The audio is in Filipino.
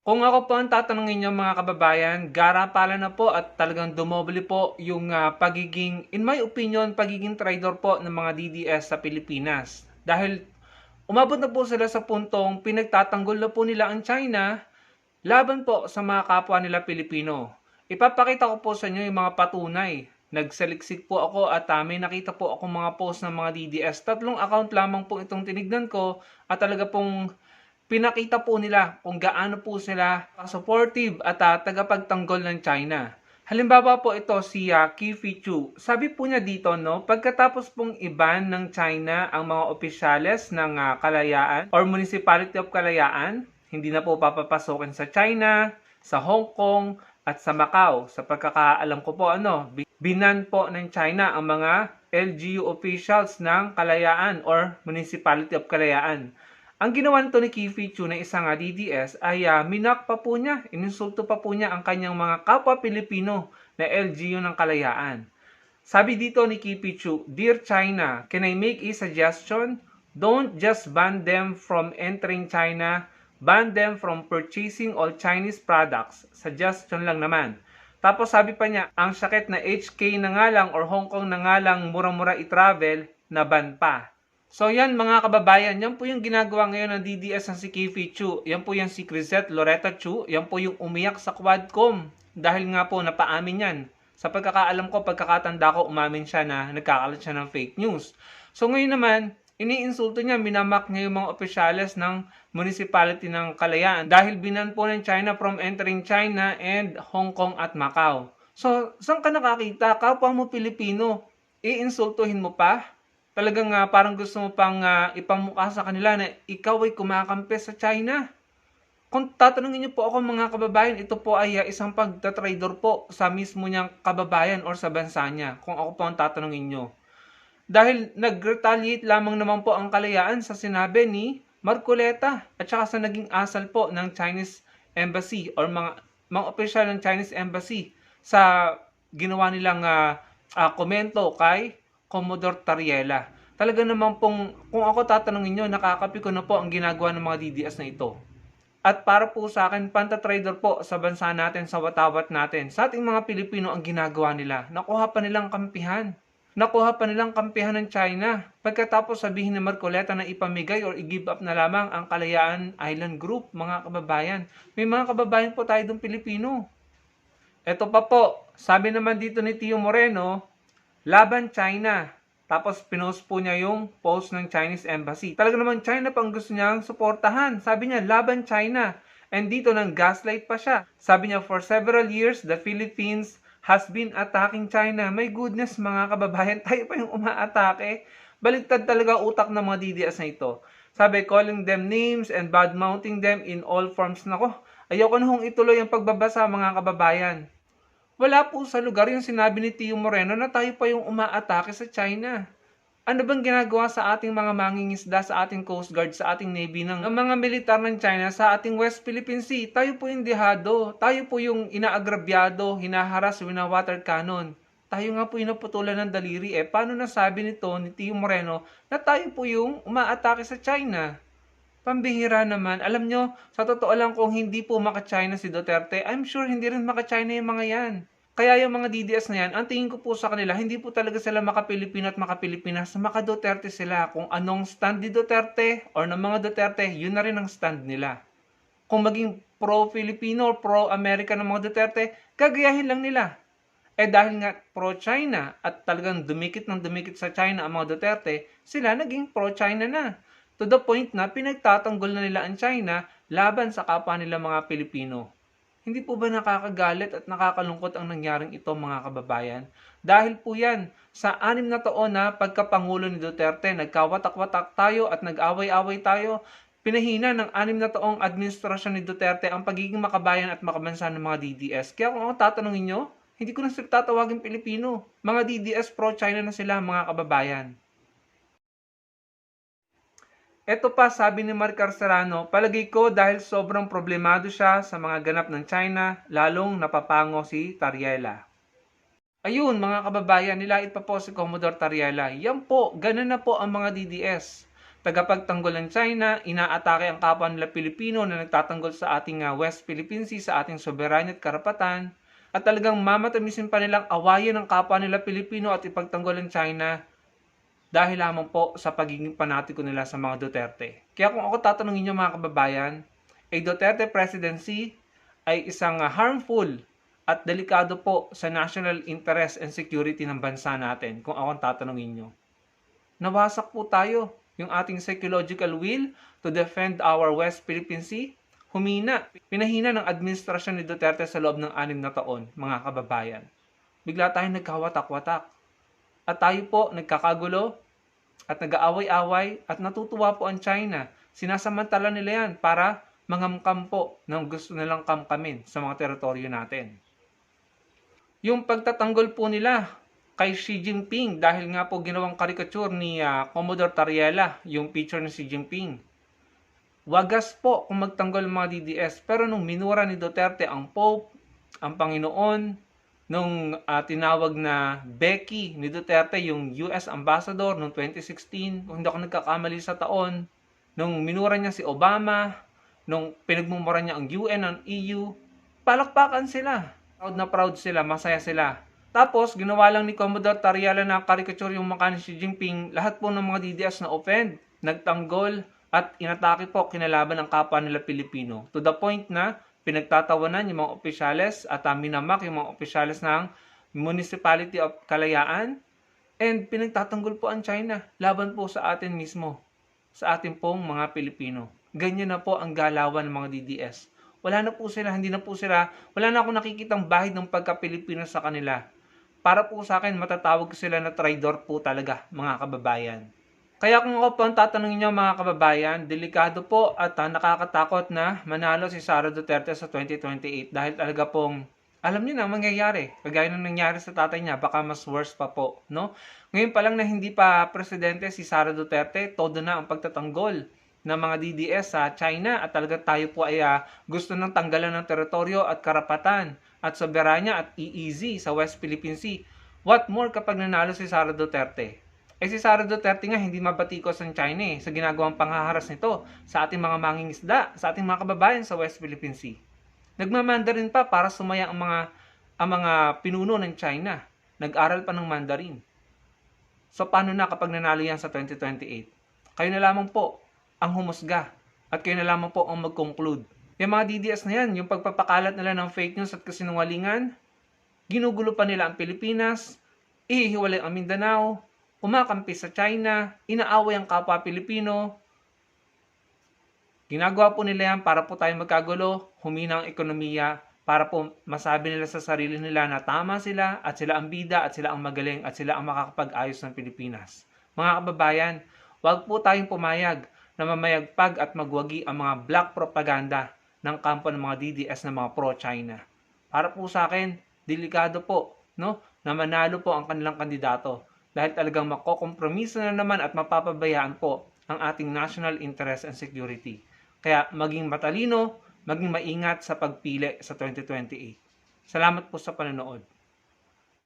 Kung ako po ang tatanungin niyo mga kababayan, gara-pala na po at talagang dumoble po yung pagiging, in my opinion, pagiging traitor po ng mga DDS sa Pilipinas. Dahil umabot na po sila sa puntong pinagtatanggol na po nila ang China laban po sa mga kapwa nila Pilipino. Ipapakita ko po sa inyo yung mga patunay. Nagsaliksik po ako at may nakita po ako mga post ng mga DDS. Tatlong account lamang po itong tinignan ko at talaga pong pinakita po nila kung gaano po sila supportive at tagapagtanggol ng China. Halimbawa po ito si Kifi Chu. Sabi po niya dito, no, pagkatapos pong iban ng China ang mga opisyales ng Kalayaan or Municipality of Kalayaan, hindi na po papapasokin sa China, sa Hong Kong, at sa Macau. Sa pagkakaalam ko po, binan po ng China ang mga LGU officials ng Kalayaan or Municipality of Kalayaan. Ang ginawa nito ni Kifi Chu na isang DDS ay minak pa po niya, ininsulto pa po niya ang kanyang mga kapwa Pilipino na LGU ng Kalayaan. Sabi dito ni Kifi Chu, "Dear China, can I make a suggestion? Don't just ban them from entering China, ban them from purchasing all Chinese products. Suggestion lang naman." Tapos sabi pa niya, ang sakit na HK na nga lang or Hong Kong na nga lang murang-mura i-travel, na ban pa. So yan mga kababayan, yan po yung ginagawa ngayon ng DDS ng si Kifi Chu. Yan po yung si Crisette Loretta Chu. Yan po yung umiyak sa Quadcom. Dahil nga po napaamin yan. Sa pagkakaalam ko, pagkakatanda ko, umamin siya na nagkakalat siya ng fake news. So ngayon naman, iniinsulto niya, minamak niya yung mga opisyales ng municipality ng Kalayaan dahil binan po ng China from entering China and Hong Kong at Macau. So, saan ka nakakita? Kapwa mo Pilipino, iinsultuhin mo pa? Talagang parang gusto mo pang ipamukha sa kanila na ikaw ay kumakampi sa China. Kung tatanungin niyo po ako mga kababayan, ito po ay isang pagtatraidor po sa mismo niyang kababayan or sa bansa niya. Kung ako po ang tatanungin niyo. Dahil nag-retaliate lamang naman po ang Kalayaan sa sinabi ni Marcoleta at saka sa naging asal po ng Chinese Embassy or mga opisyal ng Chinese Embassy sa ginawa nilang komento kay Commodore Tariela. Talaga naman pong, kung ako tatanungin nyo, nakakapiko na po ang ginagawa ng mga DDS na ito. At para po sa akin, panta-trader po sa bansa natin, sa watawat natin, sa ating mga Pilipino ang ginagawa nila. Nakuha pa nilang kampihan. Nakuha pa nilang kampihan ng China. Pagkatapos sabihin ni Marcoleta na ipamigay or i-give up na lamang ang Kalayaan Island Group, mga kababayan. May mga kababayan po tayo dong Pilipino. Ito pa po, sabi naman dito ni Tio Moreno, laban China. Tapos pinost po niya yung post ng Chinese Embassy. Talaga naman China pang gusto niyang suportahan. Sabi niya, laban China. And dito nang gaslight pa siya. Sabi niya, for several years, the Philippines has been attacking China. My goodness mga kababayan, tayo pa yung umaatake. Baligtad talaga utak ng mga DDS na ito. Sabi, calling them names and bad-mouthing them in all forms. Nako, ayoko na hong ituloy ang pagbabasa mga kababayan. Wala po sa lugar yung sinabi ni Tio Moreno na tayo pa yung umaatake sa China. Ano bang ginagawa sa ating mga mangingisda, sa ating Coast Guard, sa ating Navy ng mga militar ng China sa ating West Philippine Sea? Tayo po yung dehado. Tayo po yung inaagrabyado, hinaharas, winawater cannon. Tayo nga po yung naputulan ng daliri. Paano nasabi nito ni Tio Moreno na tayo po yung umaatake sa China? Pambihira naman. Alam nyo, sa totoo lang kung hindi po maka-China si Duterte, I'm sure hindi rin maka-China yung mga yan. Kaya yung mga DDS na yan, ang tingin ko po sa kanila, hindi po talaga sila maka-Pilipino at maka-Pilipinas. Maka-Duterte sila. Kung anong stand ni Duterte or ng mga Duterte, yun na rin ang stand nila. Kung maging pro-Filipino or pro-American ng mga Duterte, gagayahin lang nila. Dahil nga pro-China at talagang dumikit ng dumikit sa China ang mga Duterte, sila naging pro-China na. To the point na pinagtatanggol na nila ang China laban sa kapwa nila mga Pilipino. Hindi po ba nakakagalit at nakakalungkot ang nangyaring ito mga kababayan? Dahil po yan, sa 6 na taon na pagkapangulo ni Duterte, nagkawatak-watak tayo at nag-away-away tayo. Pinahina ng 6 na taong administrasyon ni Duterte ang pagiging makabayan at makabansa ng mga DDS. Kaya kung ako tatanungin nyo, hindi ko na sila tatawagin Pilipino. Mga DDS pro-China na sila mga kababayan. Ito pa sabi ni Mark Serrano, palagay ko dahil sobrang problemado siya sa mga ganap ng China, lalong napapango si Tariela. Ayun mga kababayan, nilait pa po si Commodore Tariela. Yan po, ganun na po ang mga DDS. tagapagtanggol ng China, inaatake ang kapwa nila Pilipino na nagtatanggol sa ating West Philippine Sea, sa ating soberanya at karapatan, at talagang mamatamisin pa nilang awayin ang kapwa nila Pilipino at ipagtanggol ng China dahil lamang po sa pagiging panatiko nila sa mga Duterte. Kaya kung ako tatanungin niyo mga kababayan, a Duterte presidency ay isang harmful at delikado po sa national interest and security ng bansa natin kung ako tatanungin niyo. Nawasak po tayo. Yung ating psychological will to defend our West Philippine Sea, humina. Pinahina ng administrasyon ni Duterte sa loob ng 6 na taon, mga kababayan. Bigla tayong nagkawatak-watak. At tayo po nagkakagulo at nag-aaway-away at natutuwa po ang China. Sinasamantala nila yan para mangamkam po ng gusto nilang kamkamin sa mga teritoryo natin. Yung pagtatanggol po nila kay Xi Jinping dahil nga po ginawang caricature ni Commodore Tariela, yung picture ni Xi Jinping. Wagas po kung magtanggol ang mga DDS, pero nung minura ni Duterte ang Pope, ang Panginoon, nung tinawag na Becky ni Duterte, yung US Ambassador noong 2016, kung hindi ako nagkakamali sa taon, nung minura niya si Obama, nung pinagmumura niya ang UN, ang EU, palakpakan sila. Proud na proud sila, masaya sila. Tapos, ginawa lang ni Commodore Tariela na caricature yung mukha ni Xi Jinping, lahat po ng mga DDS na offend, nagtanggol, at inatake po kinalaban ng kapwa nila Pilipino. To the point na pinagtatawanan yung mga opisyales at minamak yung mga opisyales ng Municipality of Kalayaan, and pinagtatanggol po ang China laban po sa atin mismo, sa atin pong mga Pilipino. Ganyan na po ang galawan ng mga DDS. Wala na po sila, wala na akong nakikitang bahid ng pagka-Pilipino sa kanila. Para po sa akin, matatawag ko sila na traidor po talaga, mga kababayan. Kaya kung ako po ang tatanungin niyo mga kababayan, delikado po at nakakatakot na manalo si Sara Duterte sa 2028 dahil talaga pong alam niyo na ang mangyayari. Kagaya ng nangyari sa tatay niya, baka mas worse pa po, no? Ngayon pa lang na hindi pa presidente si Sara Duterte, todo na ang pagtatanggol ng mga DDS sa China at talaga tayo po ay gusto ng tanggalan ng teritoryo at karapatan at soberanya at EEZ sa West Philippine Sea. What more kapag nanalo si Sara Duterte? Eh si Sara Duterte nga hindi mabatikos ng China sa ginagawang panghaharas nito sa ating mga mangingisda, sa ating mga kababayan sa West Philippine Sea. Nagmamandarin pa para sumaya ang mga pinuno ng China. Nag-aral pa ng Mandarin. So paano na kapag nanalo yan sa 2028? Kayo na lamang po ang humusga at kayo na lamang po ang mag-conclude. Yung mga DDS na yan, yung pagpapakalat nila ng fake news at kasinungalingan, ginugulo pa nila ang Pilipinas, ihihiwalay ang Mindanao, kumakampi sa China, inaaway ang kapwa Pilipino. Ginagawa po nila yan para po tayo magkagulo, humina ang ekonomiya, para po masabi nila sa sarili nila na tama sila at sila ang bida at sila ang magaling at sila ang makakapag-ayos ng Pilipinas. Mga kababayan, huwag po tayong pumayag na mamayagpag at magwagi ang mga black propaganda ng kampo ng mga DDS na mga pro-China. Para po sa akin, delikado po, no, na manalo po ang kanilang kandidato dahil talagang makokompromiso na naman at mapapabayaan po ang ating national interest and security. Kaya maging matalino, maging maingat sa pagpili sa 2028. Salamat po sa panonood.